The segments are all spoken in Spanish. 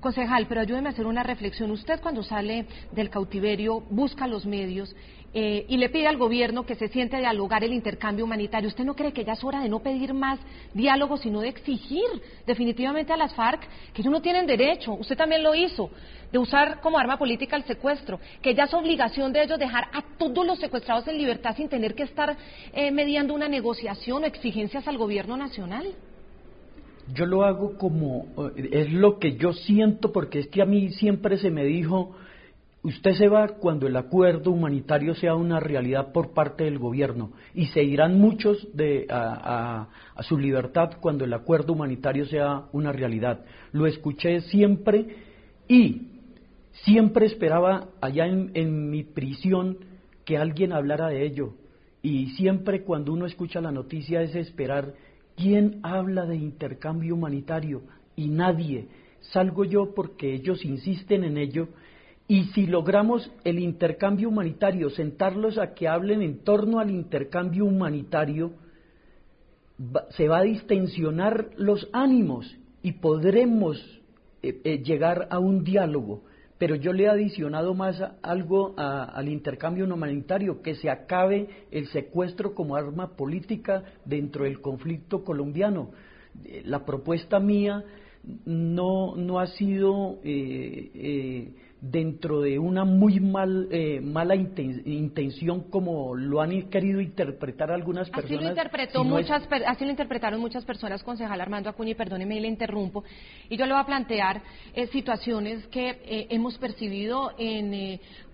Concejal, pero ayúdeme a hacer una reflexión. Usted cuando sale del cautiverio busca los medios y le pide al gobierno que se siente a dialogar el intercambio humanitario. ¿Usted no cree que ya es hora de no pedir más diálogo, sino de exigir definitivamente a las FARC que ellos no tienen derecho? Usted también lo hizo, de usar como arma política el secuestro, que ya es obligación de ellos dejar a todos los secuestrados en libertad sin tener que estar mediando una negociación o exigencias al gobierno nacional. Yo lo hago como, es lo que yo siento, porque es que a mí siempre se me dijo, usted se va cuando el acuerdo humanitario sea una realidad por parte del gobierno, y se irán muchos a su libertad cuando el acuerdo humanitario sea una realidad. Lo escuché siempre y siempre esperaba allá en mi prisión que alguien hablara de ello, y siempre cuando uno escucha la noticia es esperar quién habla de intercambio humanitario, y nadie. Salgo yo porque ellos insisten en ello, y si logramos el intercambio humanitario, sentarlos a que hablen en torno al intercambio humanitario, se va a distensionar los ánimos y podremos llegar a un diálogo. Pero yo le he adicionado más algo al intercambio humanitario, que se acabe el secuestro como arma política dentro del conflicto colombiano. La propuesta mía no ha sido dentro de una muy mala intención como lo han querido interpretar algunas personas. Así lo interpretaron muchas personas, concejal Armando Acuña, y perdóneme y le interrumpo, y yo le voy a plantear situaciones que hemos percibido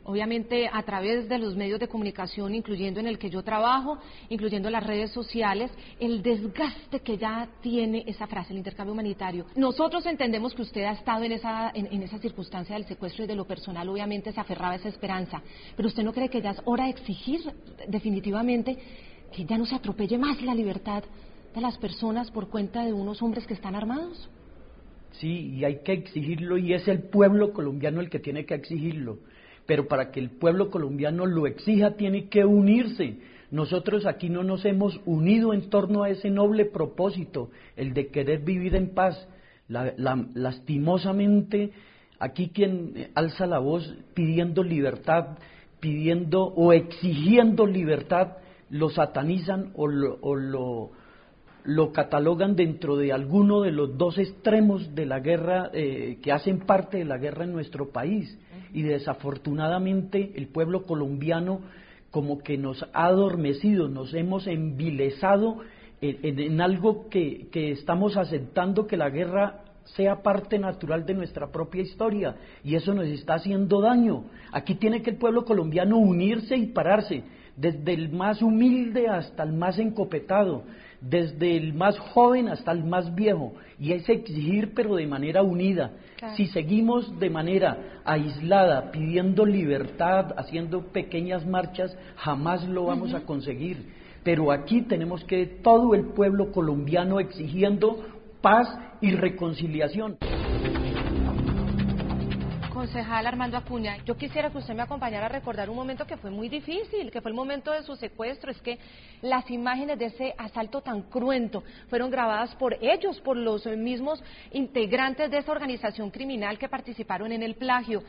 obviamente a través de los medios de comunicación, incluyendo en el que yo trabajo, incluyendo las redes sociales, el desgaste que ya tiene esa frase, el intercambio humanitario. Nosotros entendemos que usted ha estado en esa circunstancia del secuestro y de lo personal, obviamente se aferraba a esa esperanza, pero ¿usted no cree que ya es hora de exigir definitivamente que ya no se atropelle más la libertad de las personas por cuenta de unos hombres que están armados? Sí, y hay que exigirlo, y es el pueblo colombiano el que tiene que exigirlo. Pero para que el pueblo colombiano lo exija tiene que unirse. Nosotros aquí no nos hemos unido en torno a ese noble propósito, el de querer vivir en paz. Lastimosamente, aquí quien alza la voz pidiendo libertad, pidiendo o exigiendo libertad, lo satanizan o lo catalogan dentro de alguno de los dos extremos de la guerra que hacen parte de la guerra en nuestro país. Y desafortunadamente el pueblo colombiano como que nos ha adormecido, nos hemos envilezado en algo que estamos aceptando que la guerra sea parte natural de nuestra propia historia, y eso nos está haciendo daño. Aquí tiene que el pueblo colombiano unirse y pararse, desde el más humilde hasta el más encopetado, desde el más joven hasta el más viejo, y es exigir pero de manera unida. Claro. Si seguimos de manera aislada pidiendo libertad, haciendo pequeñas marchas, jamás lo vamos a conseguir. Pero aquí tenemos que todo el pueblo colombiano exigiendo paz y reconciliación. Concejal Armando Acuña, yo quisiera que usted me acompañara a recordar un momento que fue muy difícil, que fue el momento de su secuestro. Es que las imágenes de ese asalto tan cruento fueron grabadas por ellos, por los mismos integrantes de esa organización criminal que participaron en el plagio.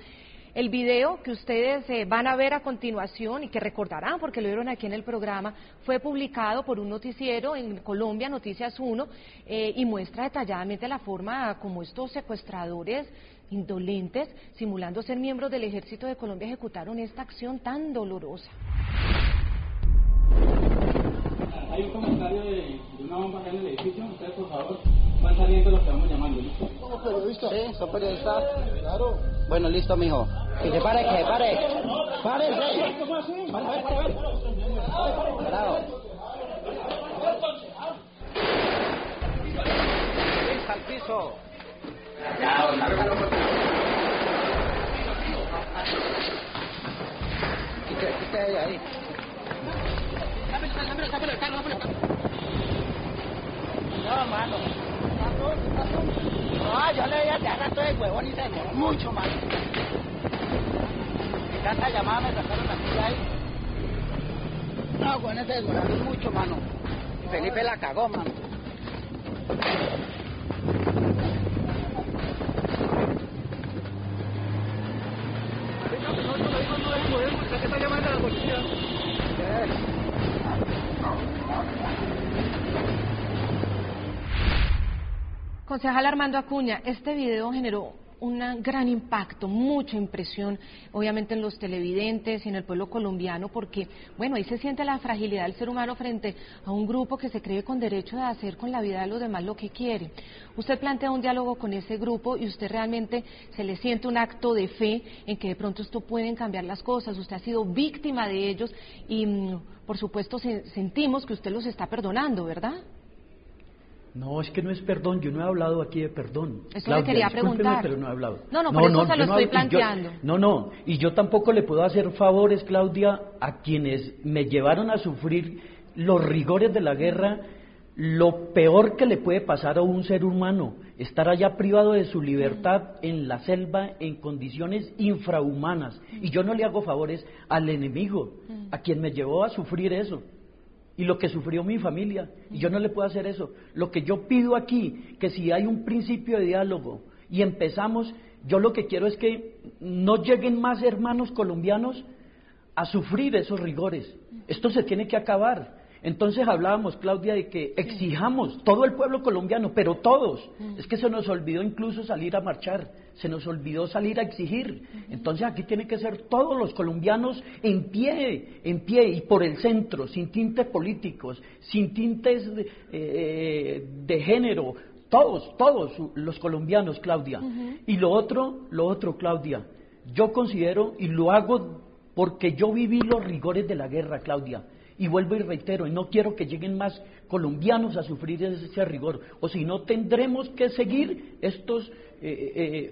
El video que ustedes van a ver a continuación y que recordarán porque lo vieron aquí en el programa, fue publicado por un noticiero en Colombia, Noticias 1, y muestra detalladamente la forma como estos secuestradores indolentes, simulando ser miembros del Ejército de Colombia, ejecutaron esta acción tan dolorosa. Hay un comentario de una bomba acá en el edificio. Ustedes, por favor, van saliendo los que vamos llamando, ¿listo? ¿Somos periodistas? Sí, son periodistas. Claro. Bueno, listo, mijo. Que se pare, que se pare. ¡Párese! ¿Cómo así? Para. Parado. Pisa al piso. Quítate ahí. No, mano. No, yo le veía hace rato de huevón y se demoró mucho, mano. De tanta llamada me sacaron la silla ahí. No, bueno, se demoraron mucho, mano. Felipe la cagó, mano. Concejal Armando Acuña, este video generó un gran impacto, mucha impresión, obviamente en los televidentes y en el pueblo colombiano, porque, bueno, ahí se siente la fragilidad del ser humano frente a un grupo que se cree con derecho de hacer con la vida de los demás lo que quiere. Usted plantea un diálogo con ese grupo y usted realmente se le siente un acto de fe en que de pronto esto pueden cambiar las cosas. Usted ha sido víctima de ellos y, por supuesto, sentimos que usted los está perdonando, ¿verdad? No, es que no es perdón, yo no he hablado aquí de perdón. Eso Claudia, le quería preguntar. Pero no he hablado. No, por eso se lo estoy planteando. Y yo tampoco le puedo hacer favores, Claudia, a quienes me llevaron a sufrir los rigores de la guerra, lo peor que le puede pasar a un ser humano, estar allá privado de su libertad en la selva en condiciones infrahumanas. Y yo no le hago favores al enemigo, a quien me llevó a sufrir eso. Y lo que sufrió mi familia, y yo no le puedo hacer eso. Lo que yo pido aquí, que si hay un principio de diálogo y empezamos, yo lo que quiero es que no lleguen más hermanos colombianos a sufrir esos rigores. Esto se tiene que acabar. Entonces hablábamos, Claudia, de que exijamos, todo el pueblo colombiano, pero todos. Es que se nos olvidó incluso salir a marchar, se nos olvidó salir a exigir. Entonces aquí tiene que ser todos los colombianos en pie, y por el centro, sin tintes políticos, sin tintes de género, todos los colombianos, Claudia. Y lo otro, Claudia, yo considero, y lo hago porque yo viví los rigores de la guerra, Claudia. Y vuelvo y reitero, y no quiero que lleguen más colombianos a sufrir ese rigor, o si no tendremos que seguir estos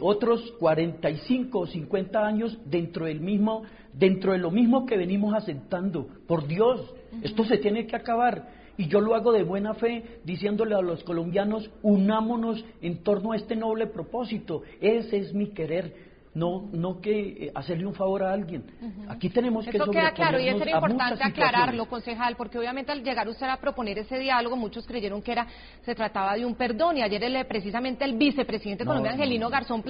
otros 45 o 50 años dentro de lo mismo que venimos asentando. Por Dios, esto se tiene que acabar. Y yo lo hago de buena fe, diciéndole a los colombianos, unámonos en torno a este noble propósito. Ese es mi querer. No que hacerle un favor a alguien. Aquí tenemos que sobreponernos. Eso queda claro, y eso era importante aclararlo, situaciones. concejal, porque obviamente al llegar usted a proponer ese diálogo, muchos creyeron que se trataba de un perdón, y ayer precisamente el vicepresidente colombiano, Angelino Garzón,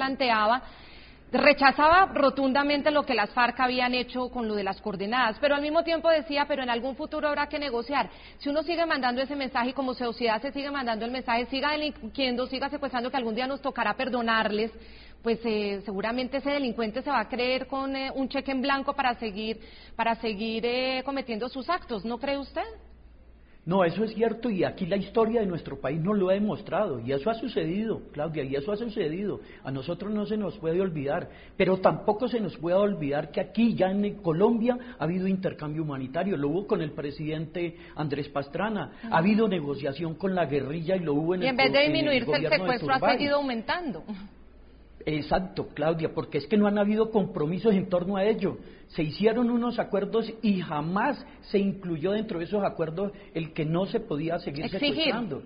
rechazaba rotundamente lo que las FARC habían hecho con lo de las coordenadas, pero al mismo tiempo decía, pero en algún futuro habrá que negociar. Si uno sigue mandando ese mensaje y como sociedad se sigue mandando el mensaje, siga delinquiendo, siga secuestrando, que algún día nos tocará perdonarles, pues seguramente ese delincuente se va a creer con un cheque en blanco para seguir cometiendo sus actos, ¿no cree usted? No, eso es cierto, y aquí la historia de nuestro país nos lo ha demostrado, y eso ha sucedido, Claudia, y eso ha sucedido. A nosotros no se nos puede olvidar, pero tampoco se nos puede olvidar que aquí ya en Colombia ha habido intercambio humanitario, lo hubo con el presidente Andrés Pastrana, ha habido negociación con la guerrilla y lo hubo en vez de disminuirse el secuestro ha seguido aumentando. Exacto, Claudia, porque es que no han habido compromisos en torno a ello. Se hicieron unos acuerdos y jamás se incluyó dentro de esos acuerdos el que no se podía seguir secuestrando.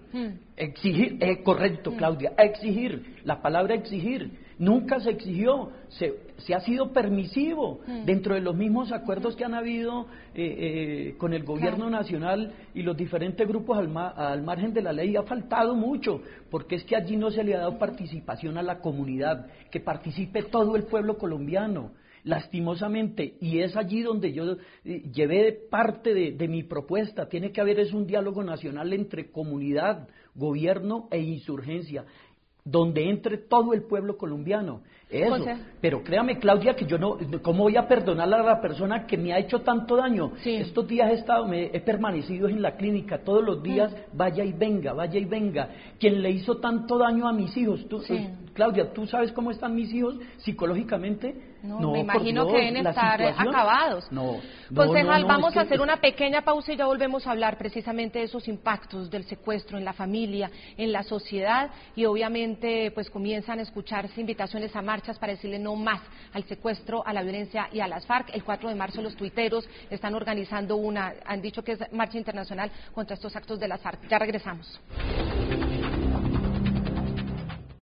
Exigir, correcto, Claudia, exigir, la palabra exigir. Nunca se exigió, se ha sido permisivo dentro de los mismos acuerdos que han habido con el gobierno nacional y los diferentes grupos al margen de la ley. Ha faltado mucho, porque es que allí no se le ha dado participación a la comunidad, que participe todo el pueblo colombiano, lastimosamente, y es allí donde yo llevé parte de mi propuesta. Tiene que haber un diálogo nacional entre comunidad, gobierno e insurgencia, donde entre todo el pueblo colombiano. Eso, pero créame, Claudia, que yo no, ¿cómo voy a perdonar a la persona que me ha hecho tanto daño? Sí. Estos días he permanecido en la clínica, todos los días, vaya y venga. Quien le hizo tanto daño a mis hijos, Claudia, ¿tú sabes cómo están mis hijos psicológicamente? No, me imagino que deben estar acabados. Concejal, vamos a hacer una pequeña pausa y ya volvemos a hablar precisamente de esos impactos del secuestro en la familia, en la sociedad, y obviamente pues comienzan a escucharse invitaciones a marchas para decirle no más al secuestro, a la violencia y a las FARC. El 4 de marzo los tuiteros están organizando han dicho que es marcha internacional contra estos actos de las FARC. Ya regresamos.